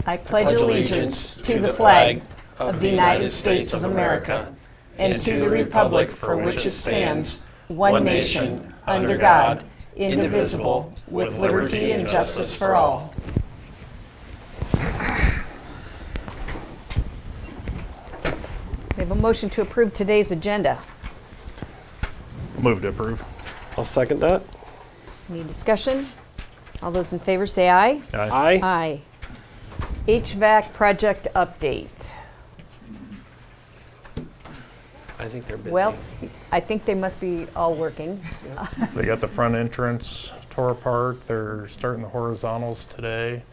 I pledge allegiance to the flag of the United States of America and to the republic for which it stands, one nation, under God, indivisible, with liberty and justice for all. We have a motion to approve today's agenda. Move to approve. I'll second that. Any discussion? All those in favor say aye. Aye. Aye. HVAC project update. I think they're busy. Well, I think they must be all working. They got the front entrance tore apart. They're starting the horizontals today.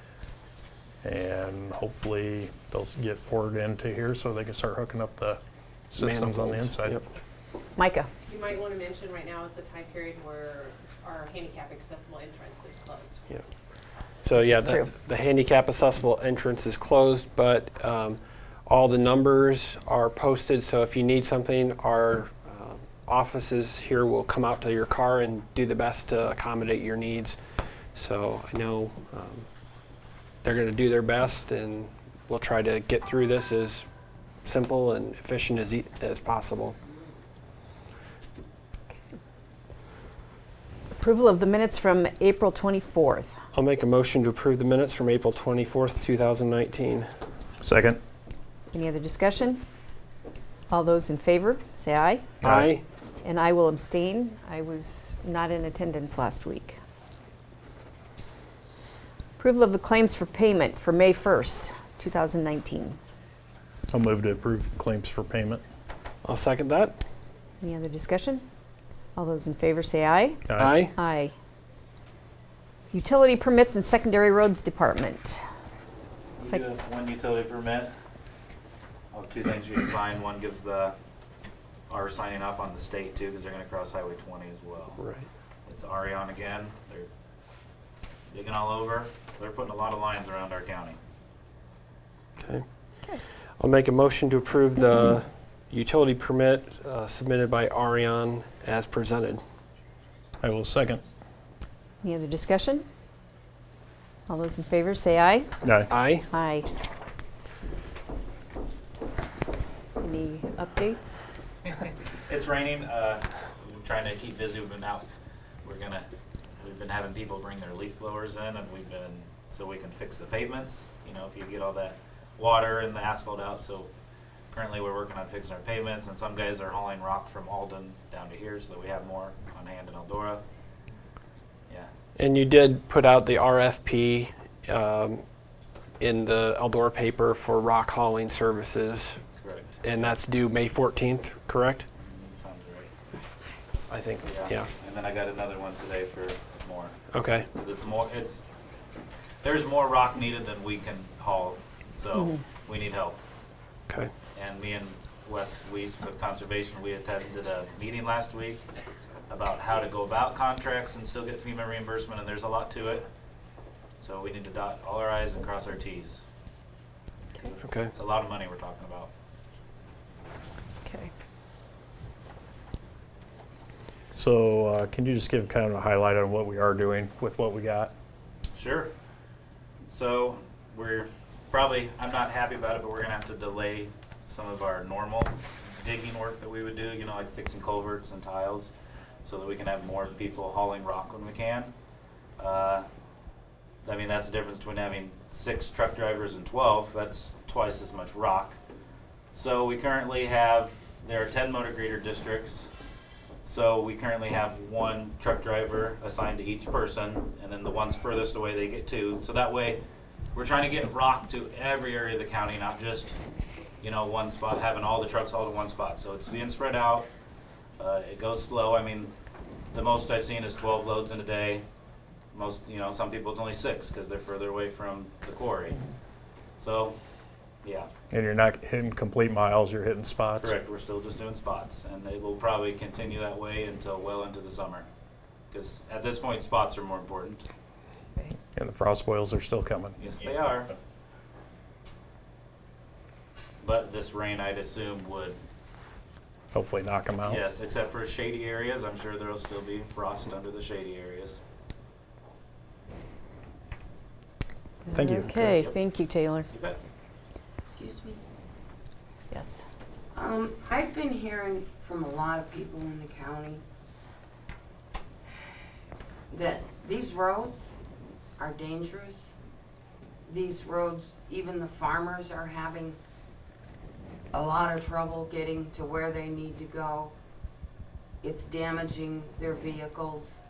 And hopefully they'll get poured into here so they can start hooking up the systems on the Manifolds. inside. Yep. Micah. You might want to mention right now is the time period where our handicap accessible entrance is closed. Yeah. So yeah, That's true. the handicap accessible entrance is closed, but all the numbers are posted. So if you need something, our offices here will come out to your car and do the best to accommodate your needs. So I know they're going to do their best, and we'll try to get through this as simple and efficient as possible. Approval of the minutes from April 24th. I'll make a motion to approve the minutes from April 24th, 2019. Second. Any other discussion? All those in favor, say aye. Aye. And I will abstain. I was not in attendance last week. Approval of the claims for payment for May 1st, 2019. I'll move to approve claims for payment. I'll second that. Any other discussion? All those in favor say aye. Aye. Aye. Utility permits and secondary roads department. We do have one utility permit. I'll have two things for you to sign. One gives our signing off on the state too, because they're gonna cross Highway 20 as well. Right. It's Arion again. They're digging all over. They're putting a lot of lines around our county. Okay. I'll make a motion to approve the utility permit submitted by Arion as presented. I will second. Any other discussion? All those in favor say aye. Aye. Aye. Aye. Any updates? It's raining. We're trying to keep busy. We've been out. We've been having people bring their leaf blowers in, and so we can fix the pavements. You know, if you get all that water and the asphalt out. So currently we're working on fixing our pavements, and some guys are hauling rock from Hardin down to here, so that we have more on hand in Eldora. Yeah. And you did put out the RFP in the Eldora paper for rock hauling services, Correct. and that's due May 14th, correct? Sounds right. I think, yeah. And then I got another one today for more. Okay. 'Cause there's more rock needed than we can haul, so we need help. Okay. And me and Wes Weiss with Conservation, we attended a meeting last week about how to go about contracts and still get FEMA reimbursement, and there's a lot to it. So we need to dot all our I's and cross our T's. Okay. It's a lot of money we're talking about. Okay. So can you just give kind of a highlight on what we are doing with what we got? Sure. So I'm not happy about it, but we're gonna have to delay some of our normal digging work that we would do, you know, like fixing culverts and tiles, so that we can have more people hauling rock when we can. I mean, that's the difference between having 6 truck drivers and 12. That's twice as much rock. So we currently there are 10 motor grader districts. So we currently have 1 truck driver assigned to each person, and then the ones furthest away, they get 2. So that way, we're trying to get rock to every area of the county, not just, you know, one spot, having all the trucks all to one spot. So it's being spread out. It goes slow. I mean, the most I've seen is 12 loads in a day. Some people it's only 6 because they're further away from the quarry. So, yeah. And you're not hitting complete miles, you're hitting spots. Correct. We're still just doing spots, and it will probably continue that way until well into the summer. Because at this point, spots are more important. And the frost boils are still coming. Yes, they are. But this rain, I'd assume, would, Hopefully knock them out. yes, except for shady areas. I'm sure there'll still be frost under the shady areas. Thank you. Okay, thank you, Taylor. You bet. Excuse me. Yes. I've been hearing from a lot of people in the county that these roads are dangerous. These roads, even the farmers are having a lot of trouble getting to where they need to go. It's damaging their vehicles.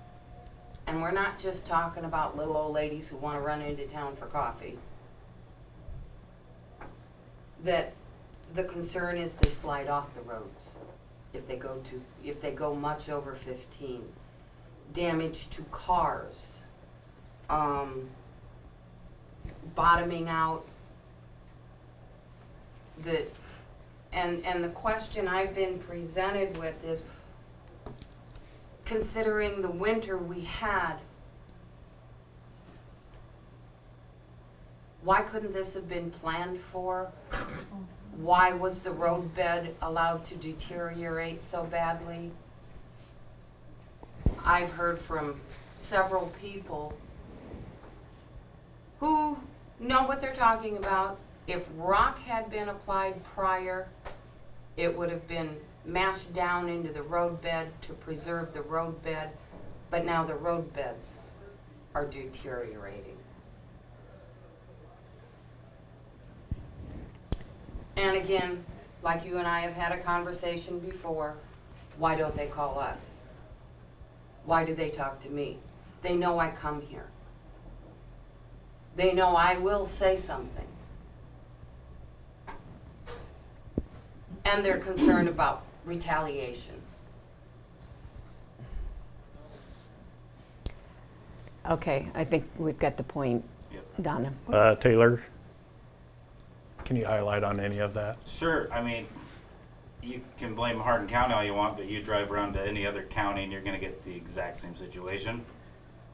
And we're not just talking about little old ladies who want to run into town for coffee. That the concern is they slide off the roads if they go much over 15. Damage to cars, bottoming out. And the question I've been presented with is, considering the winter we had, why couldn't this have been planned for? Why was the roadbed allowed to deteriorate so badly? I've heard from several people who know what they're talking about. If rock had been applied prior, it would have been mashed down into the roadbed to preserve the roadbed, but now the roadbeds are deteriorating. And again, like you and I have had a conversation before, why don't they call us? Why do they talk to me? They know I come here. They know I will say something. And they're concerned about retaliation. Okay, I think we've got the point, Yep. Donna. Taylor, can you highlight on any of that? Sure. I mean, you can blame Hardin County all you want, but you drive around to any other county and you're going to get the exact same situation.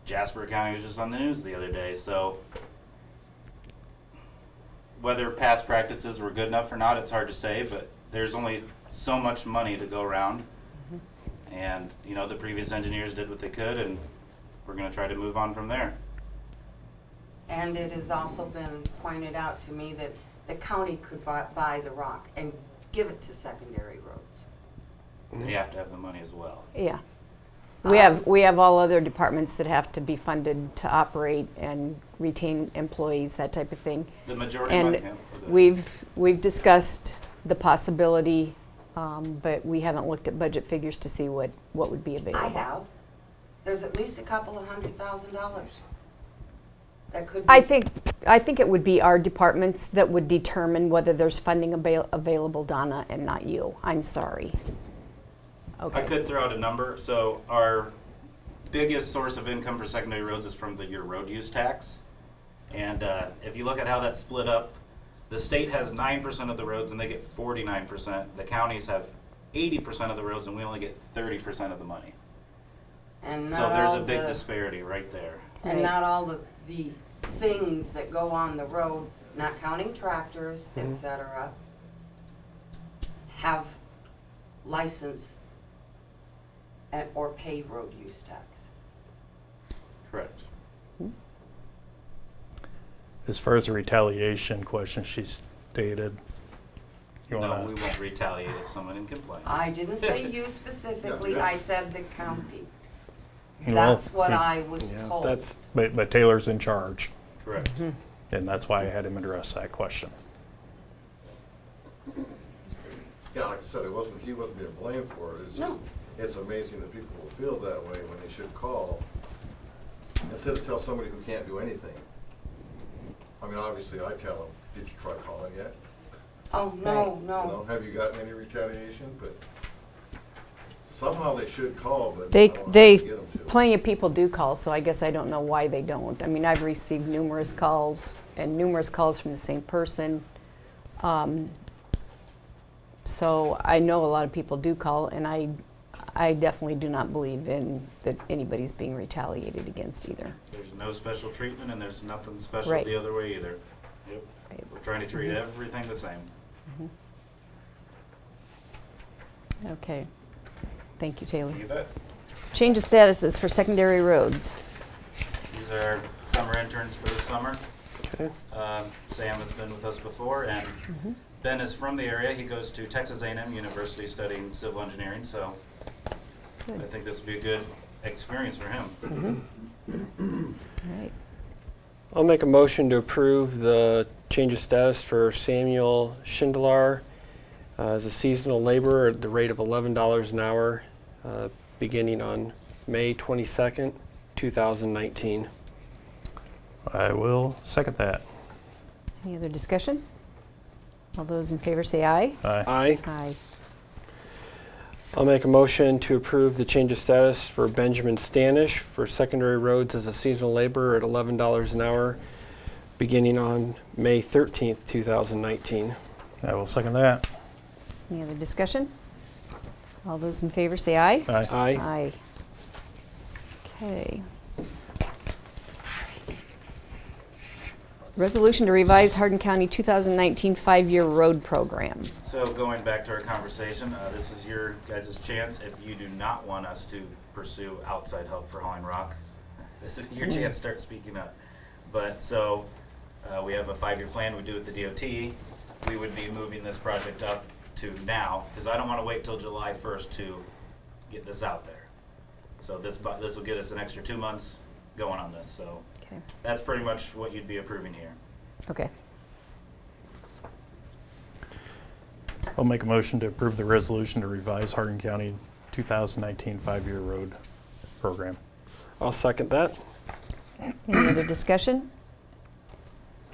Jasper County was just on the news the other day, so whether past practices were good enough or not, it's hard to say, but there's only so much money to go around. And, you know, the previous engineers did what they could, and we're going to try to move on from there. And it has also been pointed out to me that the county could buy the rock and give it to secondary roads. They have to have the money as well. Yeah. We have all other departments that have to be funded to operate and retain employees, that type of thing. The majority And money. we've discussed the possibility, but we haven't looked at budget figures to see what would be available. I have. There's at least a couple of $100,000 that could be. I think it would be our departments that would determine whether there's funding available, Donna, and not you. I'm sorry. Okay. I could throw out a number. So our biggest source of income for secondary roads is from your road use tax. And if you look at how that's split up, the state has 9% of the roads and they get 49%. The counties have 80% of the roads and we only get 30% of the money. And So not there's all a big the- disparity right there. And Right. not all the things that go on the road, not counting tractors, et cetera, have license or pay road use tax. Correct. As far as the retaliation question she stated, you No, want we to, won't retaliate if someone complains. I didn't say you specifically, I said the county. Well, That's what I was Yeah, told. that's but Taylor's in charge, Correct. and that's why I had him address that question. Yeah, like I said, he wasn't being blamed for it. It's just, it's amazing that people will feel that way when they should call, instead of tell somebody who can't do anything. I mean, obviously, I tell them, did you try calling yet? Oh, no, Right. You know, have you gotten any retaliation? But somehow they should call, but I They, don't know how they, to get them to. plenty of people do call, so I guess I don't know why they don't. I mean, I've received numerous calls and numerous calls from the same person. So I know a lot of people do call, and I definitely do not believe in that anybody's being retaliated against either. There's no special treatment and there's nothing special Right. the other way either. Yep. Right. We're trying to treat everything the same. Okay. Thank you, Taylor. You bet. Change of statuses for secondary roads. These are summer interns for the summer. Okay. Sam has been with us before, and Ben is from the area. He goes to Texas A&M University studying civil engineering, so I think this will be a good experience for him. All right. I'll make a motion to approve the change of status for Samuel Schindler as a seasonal laborer at the rate of $11 an hour, beginning on May 22nd, 2019. I will second that. Any other discussion? All those in favor say aye. Aye. Aye. Aye. I'll make a motion to approve the change of status for Benjamin Stanish for secondary roads as a seasonal laborer at $11 an hour, beginning on May 13th, 2019. I will second that. Any other discussion? All those in favor say aye. Aye. Aye. Aye. Okay. Resolution to revise Hardin County 2019 five-year road program. So going back to our conversation, this is your guys' chance. If you do not want us to pursue outside help for hauling rock, this is your chance to start speaking up. But so we have a 5-year plan we do with the DOT. We would be moving this project up to now, because I don't want to wait till July 1st to get this out there. So this will get us an extra 2 months going on this. So Okay. that's pretty much what you'd be approving here. Okay. I'll make a motion to approve the resolution to revise Hardin County 2019 5-year road program. I'll second that. Any other discussion?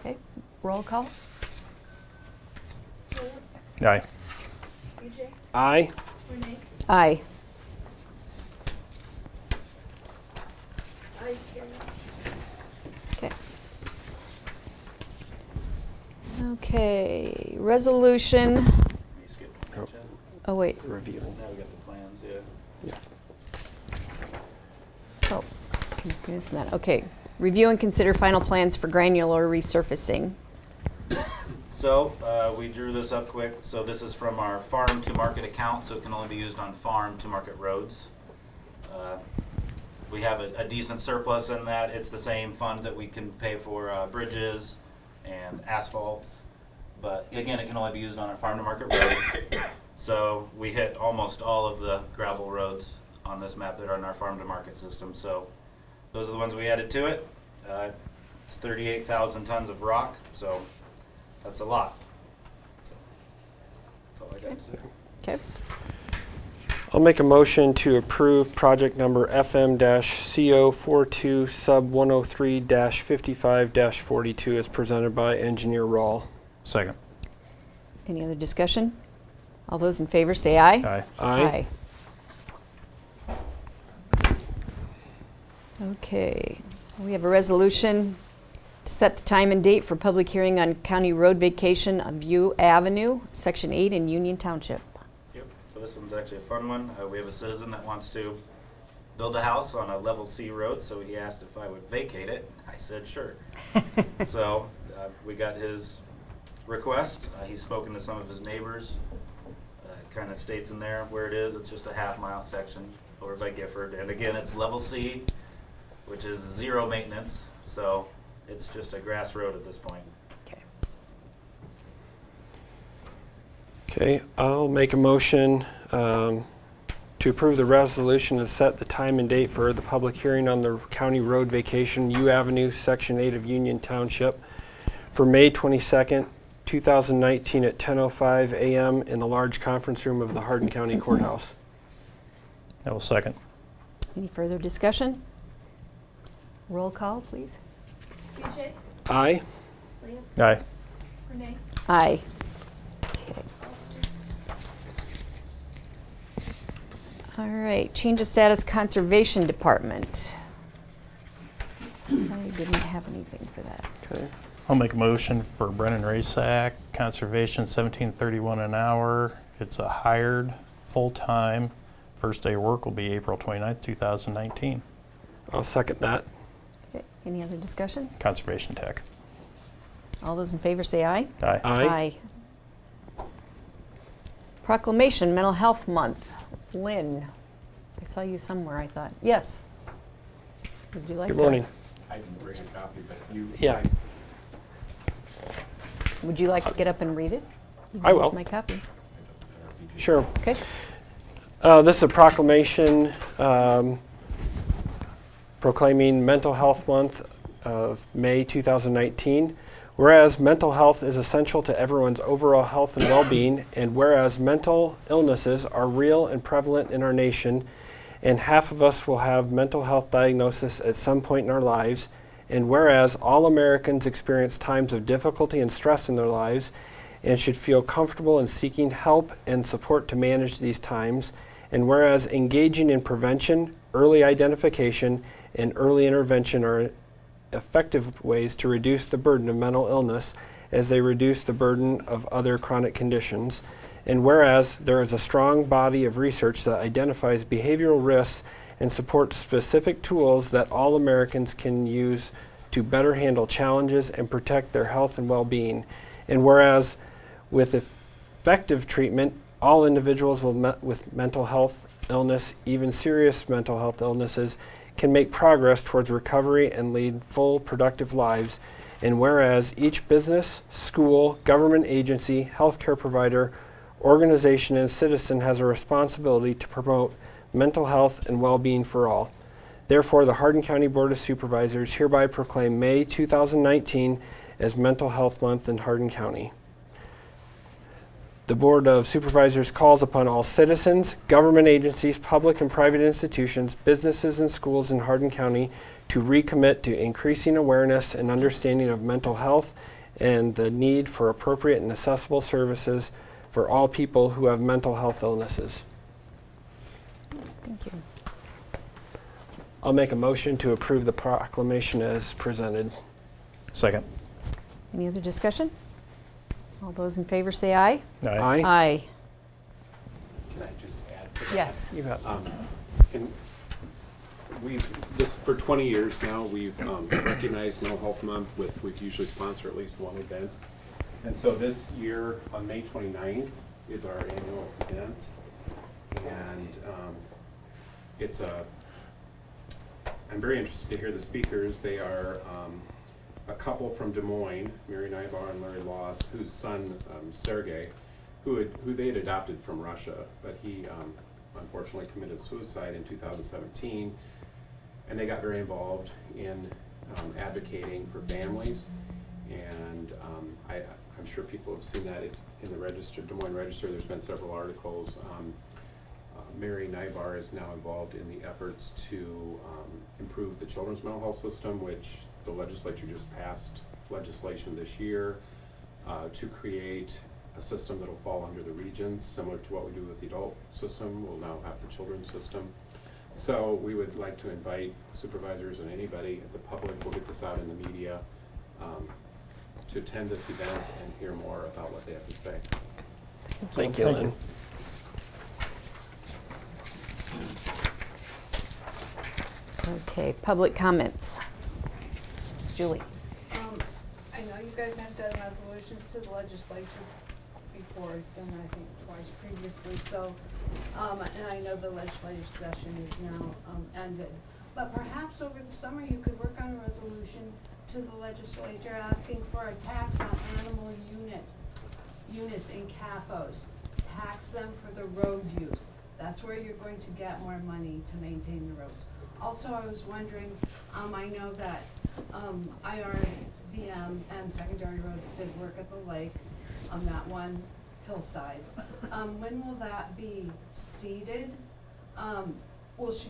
Okay. Roll call. Aye. BJ, Aye. Renee, Aye. aye, Scary. Okay. Okay. Resolution. You skipped one, Nope. Chad? Oh wait. Review. Now we got the plans, yeah. Oh, I must be missing that. Okay. Review and consider final plans for granular resurfacing. So we drew this up quick. So this is from our farm to market account, so it can only be used on farm to market roads. We have a decent surplus in that. It's the same fund that we can pay for bridges and asphalts. But again, it can only be used on our farm to market roads. So we hit almost all of the gravel roads on this map that are in our farm to market system. So those are the ones we added to it. It's 38,000 tons of rock, so that's a lot. So, that's all I got to say. Okay. I'll make a motion to approve project number FM-CO42 sub 103-55-42 as presented by engineer Rawl. Second. Any other discussion? All those in favor say aye. Aye. Aye. Okay. We have a resolution to set the time and date for public hearing on county road vacation on View Avenue, Section 8 in Union Township. Yep, so this one's actually a fun one. We have a citizen that wants to build a house on a level C road, so he asked if I would vacate it. I said sure. So we got his request. He's spoken to some of his neighbors. Kind of states in there where it is. It's just a half-mile section over by Gifford. And again, it's level C, which is zero maintenance. So it's just a grass road at this point. Okay. Okay, I'll make a motion to approve the resolution to set the time and date for the public hearing on the county road vacation, U Avenue, Section 8 of Union Township, for May 22nd, 2019 at 10:05 a.m. in the large conference room of the Hardin County Courthouse. I will second. Any further discussion? Roll call, please. BJ, Aye. Lance, Aye. Renee, Aye. Okay. All right, change of status Conservation Department. I didn't have anything for that. Okay. I'll make a motion for Brennan Rasak, Conservation, $17.31 an hour. It's a hired, full-time. First day of work will be April 29th, 2019. I'll second that. Okay. Any other discussion? Conservation Tech. All those in favor say aye. Aye. Aye. Proclamation Mental Health Month. Lynn, I saw you somewhere, I thought. Yes. Would you like to? Good morning. I didn't bring a copy, but you. Yeah. Would you like to get up and read it? You can I use will. my copy. Sure. Okay. This is a proclamation proclaiming Mental Health Month of May 2019. Whereas mental health is essential to everyone's overall health and well-being, and whereas mental illnesses are real and prevalent in our nation, and half of us will have mental health diagnosis at some point in our lives, and whereas all Americans experience times of difficulty and stress in their lives, and should feel comfortable in seeking help and support to manage these times, and whereas engaging in prevention, early identification, and early intervention are effective ways to reduce the burden of mental illness as they reduce the burden of other chronic conditions. And whereas there is a strong body of research that identifies behavioral risks and supports specific tools that all Americans can use to better handle challenges and protect their health and well-being. And whereas with effective treatment, all individuals with mental health illness, even serious mental health illnesses, can make progress towards recovery and lead full, productive lives. And whereas each business, school, government agency, healthcare provider, organization, and citizen has a responsibility to promote mental health and well-being for all. Therefore, the Hardin County Board of Supervisors hereby proclaim May 2019 as Mental Health Month in Hardin County. The Board of Supervisors calls upon all citizens, government agencies, public and private institutions, businesses, and schools in Hardin County to recommit to increasing awareness and understanding of mental health and the need for appropriate and accessible services for all people who have mental health illnesses. Thank you. I'll make a motion to approve the proclamation as presented. Second. Any other discussion? All those in favor say aye. Aye. Aye. Can I just add to that? Yes. You bet. And for 20 years now, we've recognized Mental Health Month we usually sponsor at least one event. And so this year, on May 29th, is our annual event. And I'm very interested to hear the speakers. They are a couple from Des Moines, Mary Nybar and Larry Loss, whose son, Sergey, who they had adopted from Russia, but he unfortunately committed suicide in 2017. And they got very involved in advocating for families. And I'm sure people have seen that. It's in the Register, Des Moines Register. There's been several articles. Mary Nybar is now involved in the efforts to improve the children's mental health system, which the legislature just passed legislation this year to create a system that will fall under the regions, similar to what we do with the adult system. We'll now have the children's system. So we would like to invite supervisors and anybody, the public, will get this out in the media, to attend this event and hear more about what they have to say. Thank you, Lynn. Okay, public comments. Julie. I know you guys have done resolutions to the legislature before, done I think twice previously, so, and I know the legislative session is now ended. But perhaps over the summer you could work on a resolution to the legislature asking for a tax on animal units in CAFOs. Tax them for the road use. That's where you're going to get more money to maintain the roads. Also, I was wondering, I know that IRBM and Secondary Roads did work at the lake on that one hillside. When will that be seeded? Will she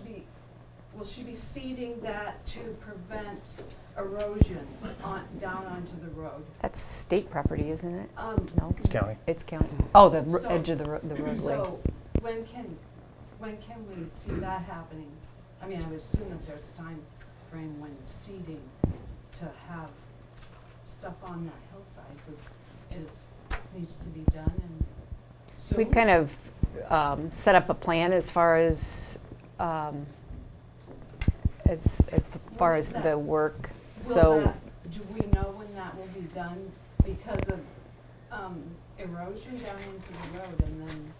be seeding that to prevent erosion down onto the road? That's state property, isn't it? No. It's county. It's county. Oh, the So- edge of the roadway. So when can we see that happening? I mean, I would assume that there's a time frame when seeding to have stuff on that hillside needs to be done and soon. We've kind of set up a plan as far as the work. Do we know when that will be done because of erosion down into the road and then,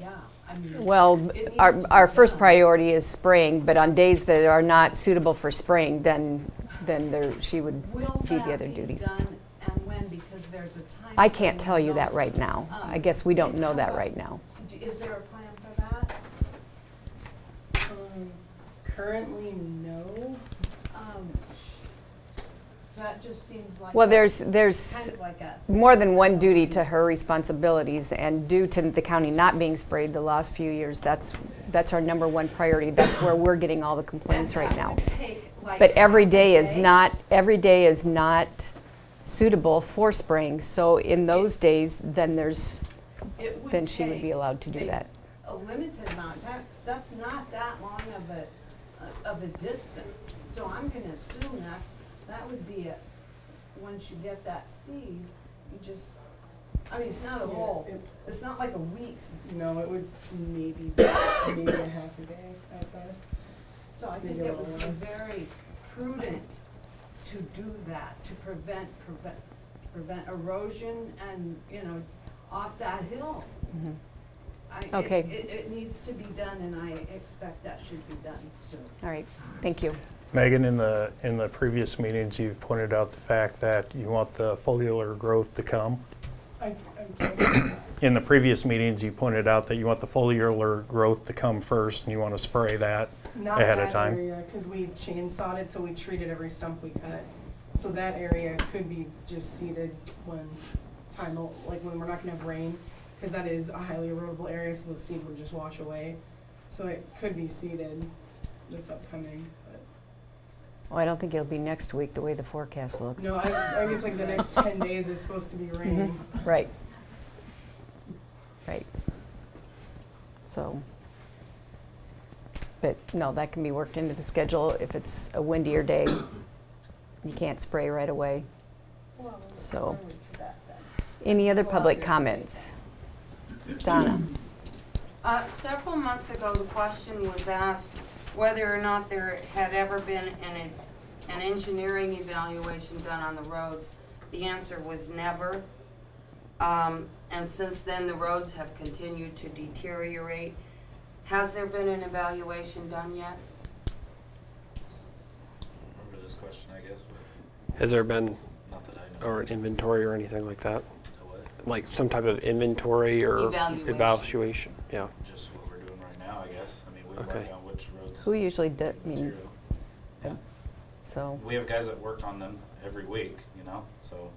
yeah, I mean. Well, it needs to be our first done. priority is spraying, but on days that are not suitable for spraying, then she would Will do the that other be duties. done and when? Because there's a time. I can't tell you frame that also. right now. I guess we don't know How that about- right now. Is there a plan for that? Currently, no. That just seems like. Well, a- there's Kind of like a. more than one duty to her responsibilities, and due to the county not being sprayed the last few years, that's our number one priority. That's where we're getting all the complaints right now. But every day is not suitable for spraying. So in those days, then she would be allowed to do that. A limited amount, that's not that long of a distance. So I'm gonna assume that would be once you get that seed, you just, I mean, it's not a whole, it's not like a week's. No, it would maybe a half a day at best. So I think Maybe a it would little be less. very prudent to do that, to prevent erosion and, off that hill. Okay. It needs to be done, and I expect that should be done soon. All right, thank you. Megan, in the previous meetings, you've pointed out the fact that you want the foliar growth to come. In the previous meetings, you pointed out that you want the foliar growth to come first, and you want to spray that Not ahead of that time. area, because we chainsawed it, so we treated every stump we cut. So that area could be just seeded when when we're not gonna have rain, because that is a highly erodible area, so those seeds would just wash away. So it could be seeded this upcoming, but. Well, I don't think it'll be next week, the way the forecast looks. No, I guess like the next 10 days is supposed to be rain. Right. Right. So, but no, that can be worked into the schedule. If it's a windier day, you can't spray right away. Well, So, early for that then. any other public comments? Donna? Several months ago, the question was asked whether or not there had ever been an engineering evaluation done on the roads. The answer was never. And since then, the roads have continued to deteriorate. Has there been an evaluation done yet? Remember this question, I guess, but Has there been, not that I know. or an inventory or anything like that? To what? Like some type of inventory or Evaluation. evaluation? Yeah. Just what we're doing right now, I guess. I mean, we Okay. work on which roads. Who usually does, I mean, material. Yeah. so, We have guys that work on them every week, so.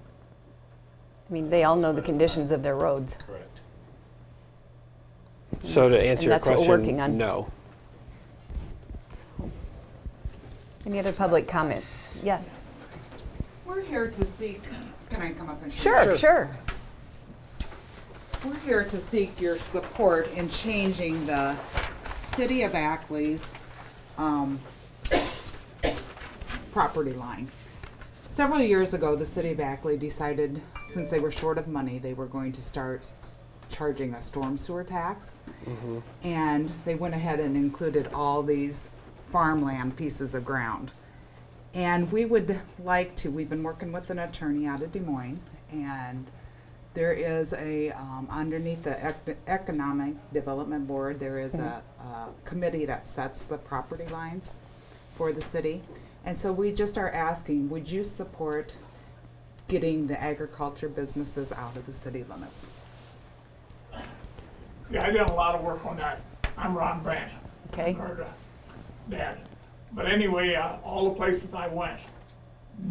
I mean, they all know the conditions of their roads. Correct. So to And answer your that's what we're working question, on. no. Any other public comments? Yes. We're here to seek, can I come up and share? Sure. We're here to seek your support in changing the City of Ackley's property line. Several years ago, the City of Ackley decided, since they were short of money, they were going to start charging a storm sewer tax. And they went ahead and included all these farmland pieces of ground. And we would like to, we've been working with an attorney out of Des Moines, and there is a, underneath the Economic Development Board, there is a committee that sets the property lines for the city. And so we just are asking, would you support getting the agriculture businesses out of the city limits? See, I did a lot of work on that. I'm Ron Brandt. Okay. Her dad. But anyway, all the places I went,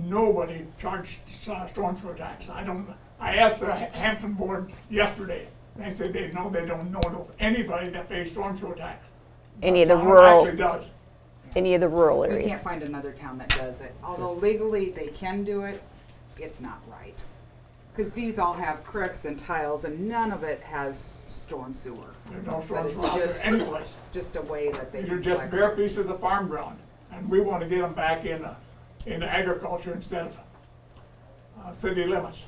nobody charged storm sewer tax. I asked the Hampton board yesterday. They said they don't know of anybody that pays storm sewer tax. Any of the Town rural, actually does. any of the rural We areas? can't find another town that does it. Although legally they can do it, it's not right. Because these all have crooks and tiles and none of it has storm sewer. There's no But storm it's sewer out there just- anyplace. Just a way that they They're can just flex bare it. pieces of farm ground. And we want to get them back in agriculture instead of city limits.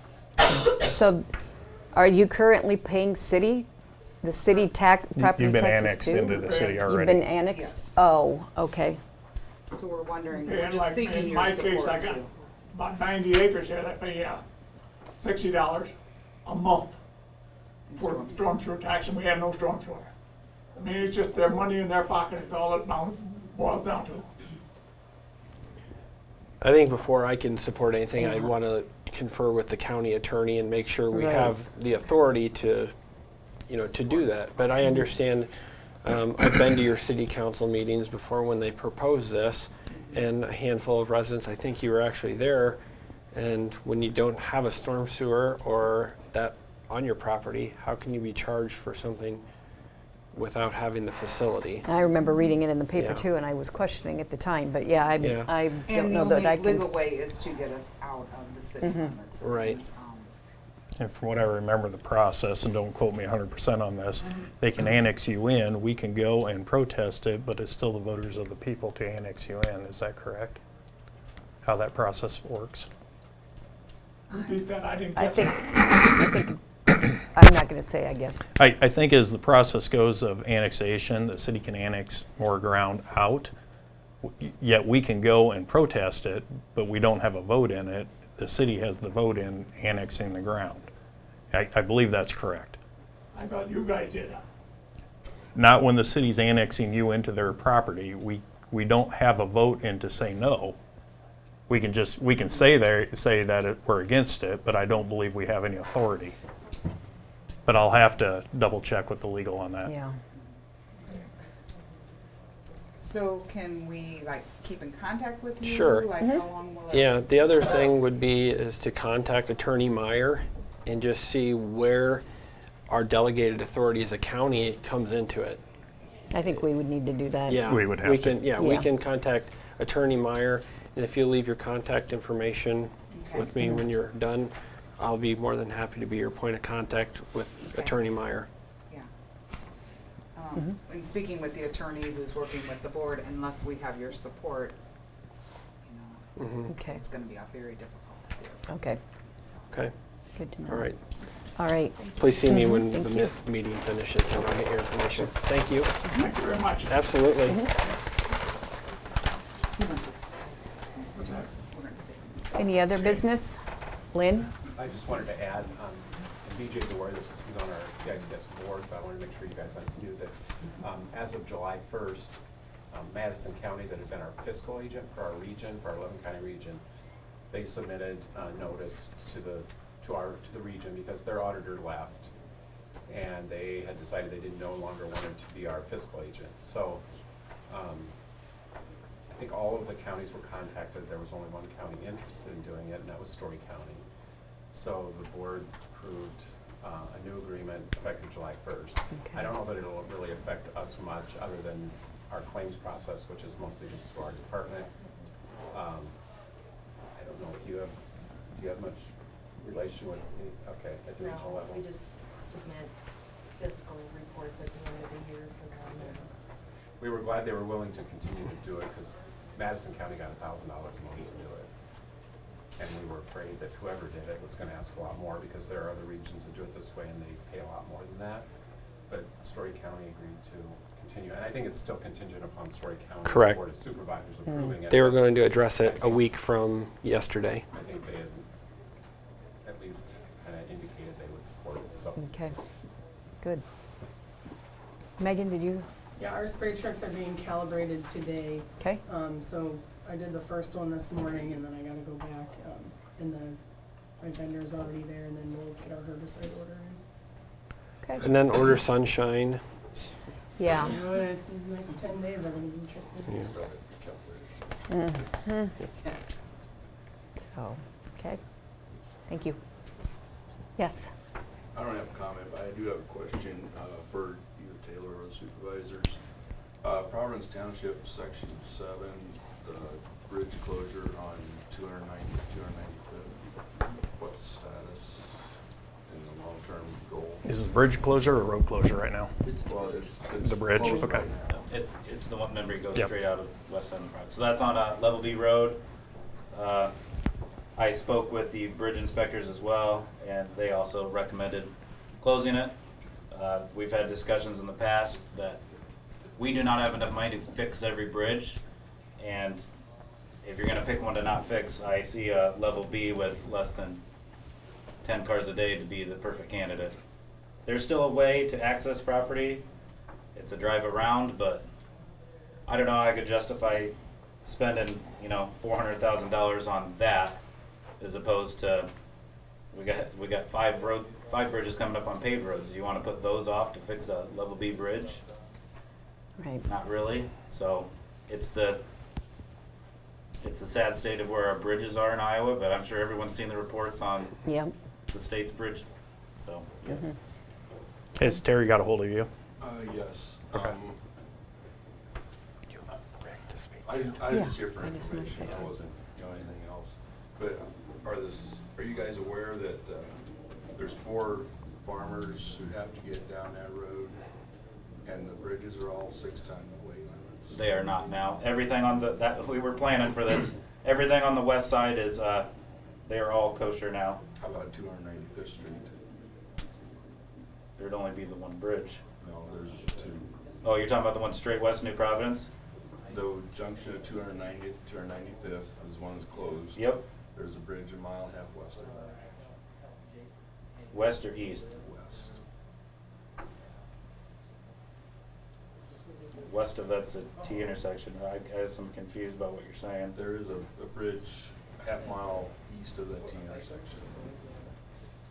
So, are you currently paying the city property You've been taxes annexed too? into the city You've already. been annexed? Yes. Oh, okay. So we're wondering, Okay, we're and just like seeking in your my case, I support got too. about 90 acres here that pay $60 a month for storm sewer tax, and we have no storm sewer. I mean, it's just their money in their pocket is all it boils down to. I think before I can support anything, I'd want to confer with the county attorney and make sure we Right. have the authority to, to do that. But I understand, I've been to your city council meetings before when they proposed this, and a handful of residents, I think you were actually there, and when you don't have a storm sewer or that on your property, how can you be charged for something without having the facility? I remember reading it in the paper Yeah. too, and I was questioning at the time, but yeah, I Yeah. don't And the know that I only can. legal way is to get us out of the city limits. Right. And, And from what I remember the process, and don't quote me 100% on this, they can annex you in, we can go and protest it, but it's still the voters of the people to annex you in. Is that correct? How that process works? Repeat that, I didn't I get think, that. I'm not gonna say, I guess. I think as the process goes of annexation, the city can annex more ground out, yet we can go and protest it, but we don't have a vote in it. The city has the vote in annexing the ground. I believe that's correct. I thought you guys did. Not when the city's annexing you into their property. We don't have a vote in to say no. We can say that we're against it, but I don't believe we have any authority. But I'll have to double check with the legal on that. Yeah. So can we like keep in contact with you? Sure. Like how long will it? Yeah, the other thing would be is to contact Attorney Meyer and just see where our delegated authority as a county comes into it. I think we would need to do that. Yeah, We would have to. can. Yeah, we Yeah. can contact Attorney Meyer, and if you leave your contact information Okay. with me when you're done, I'll be more than happy to be your point of contact with Okay. Attorney Meyer. Yeah. And speaking with the attorney who's working with the board, unless we have your support, Okay, it's gonna be very difficult to do. okay, Okay, good to know. all right. All right, Please see me when Thank the you. meeting finishes and I'll get your information. Thank you. Thank you very much. Absolutely. He wants us to stay. We're gonna stay. any other business? Lynn? I just wanted to add, and BJ's aware of this because he's on our CICS board, but I wanted to make sure you guys knew that as of July 1st, Madison County, that had been our fiscal agent for our region, for our 11 county region, they submitted a notice to the region because their auditor left, and they had decided they no longer wanted to be our fiscal agent. So I think all of the counties were contacted. There was only one county interested in doing it, and that was Story County. So the board approved a new agreement effective July 1st. Okay. I don't know that it'll really affect us much other than our claims process, which is mostly just through our department. I don't know if do you have much relation with at the regional No, level? we just submit fiscal reports at the end of the year for them. We were glad they were willing to continue to do it because Madison County got $1,000 money to do it. And we were afraid that whoever did it was going to ask a lot more because there are other regions that do it this way and they pay a lot more than that. But Story County agreed to continue. And I think it's still contingent upon Story County Correct. Board of Supervisors approving it. They were going to address it a week from yesterday. I think they had at least kind of indicated they would support it. So Okay, good. Megan, did you, Yeah, our spray trucks are being calibrated today. okay, So I did the first one this morning and then I gotta go back, and my vendor's already there and then we'll get our herbicide order in. okay, And then order Sunshine. yeah. The next 10 days are gonna be interesting. So, okay, thank you. Yes, I don't have a comment, but I do have a question for you, Taylor, or the supervisors. Providence Township, Section 7, the bridge closure on 295th. What's the status in the long-term goal? Is this a bridge closure or road closure right now? It's The bridge, closed okay. right now. It's the one, remember, it goes Yep. straight out of West End. So that's on Level B Road. I spoke with the bridge inspectors as well, and they also recommended closing it. We've had discussions in the past that we do not have enough money to fix every bridge, and if you're gonna pick one to not fix, I see a Level B with less than 10 cars a day to be the perfect candidate. There's still a way to access property. It's a drive around, but I don't know how I could justify spending, $400,000 on that as opposed to We got five bridges coming up on paved roads. Do you wanna put those off to fix a level B bridge? Right. Not really. So it's the sad state of where our bridges are in Iowa, but I'm sure everyone's seen the reports on Yep. the state's bridge. So, yes. Has Terry got a hold of you? Yes. Okay. I Yeah, was just here for I just noticed information. that I too. wasn't, anything else. But are you guys aware that there's 4 farmers who have to get down that road, and the bridges are all 6-ton weight limits? They are not now. Everything on that we were planning for this. Everything on the west side is they are all kosher now. How about 295th Street? There'd only be the one bridge. No, there's 2. Oh, you're talking about the one straight west New Providence? The junction of 290th, 295th is one that's closed. Yep. There's a bridge 1.5 miles west of that. West or east? West. West of that's a T intersection. I guess I'm confused about what you're saying. There is a bridge 1/2 mile east of that T intersection.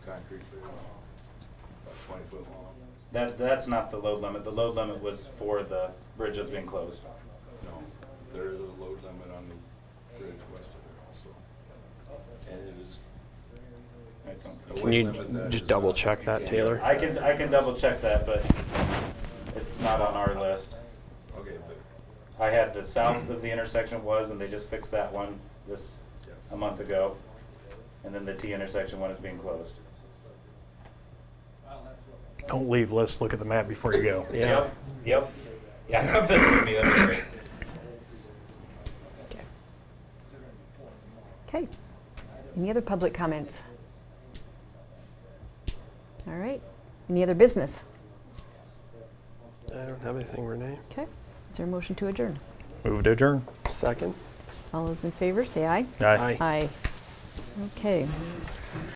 Concrete bridge, about 20 foot long. That's not the load limit. The load limit was for the bridge that's being closed. No, there is a load limit on the bridge west of there also. And it is. I don't- the Can weight you limit that just is double not- check you that, can't- Taylor? I can double check that, but it's not on our list. Okay, but I had the south of the intersection was, and they just fixed that one yes. a month ago. And then the T intersection one is being closed. Don't leave, let's look at the map before you go. Yeah. Yep. Yeah, come visit with me, that'd be great. Okay. Any other public comments? All right. Any other business? I don't have anything, Renee. Okay. Is there a motion to adjourn? Move to adjourn. Second? All those in favor, say aye. Aye. Aye. Aye. Okay.